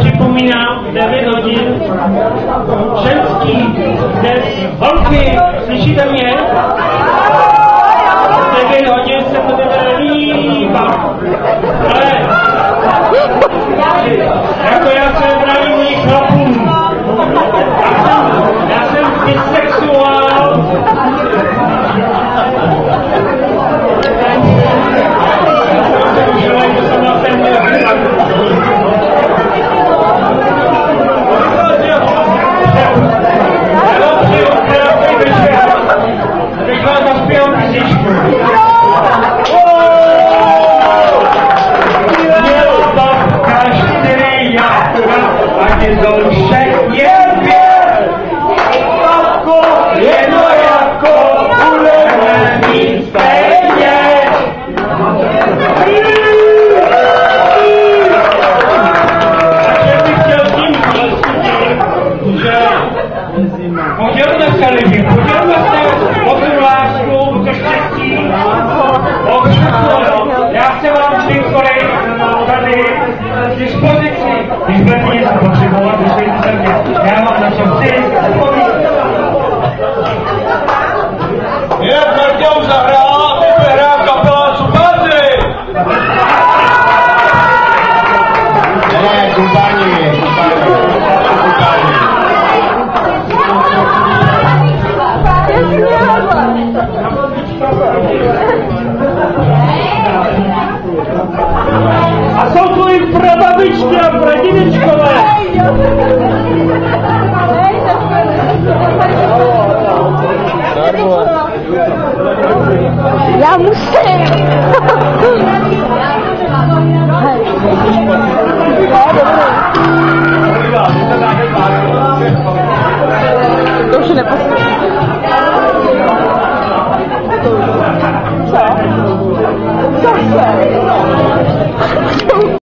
Připomínám 9 hodin ženský dnes. Holky, slyšíte mě? 9 hodin se to bude líbat. Ale jako já se zdravím mojich chlapům. Já jsem bisexuál. Podělme se lidi, podělme se o tu lásku, to štěstí, o všechno. Já se vám vždy kolik tady k dispozici, když budete něco potřebovat, vyšlejte se mě. Já mám na co chci, jak Marťou zahrál, teď hrá kapela Cupáři. Ne, Cupáři. A jsou tu i prababičky a pradědečkové. Já musím. To už nepasuje. Co? Co se?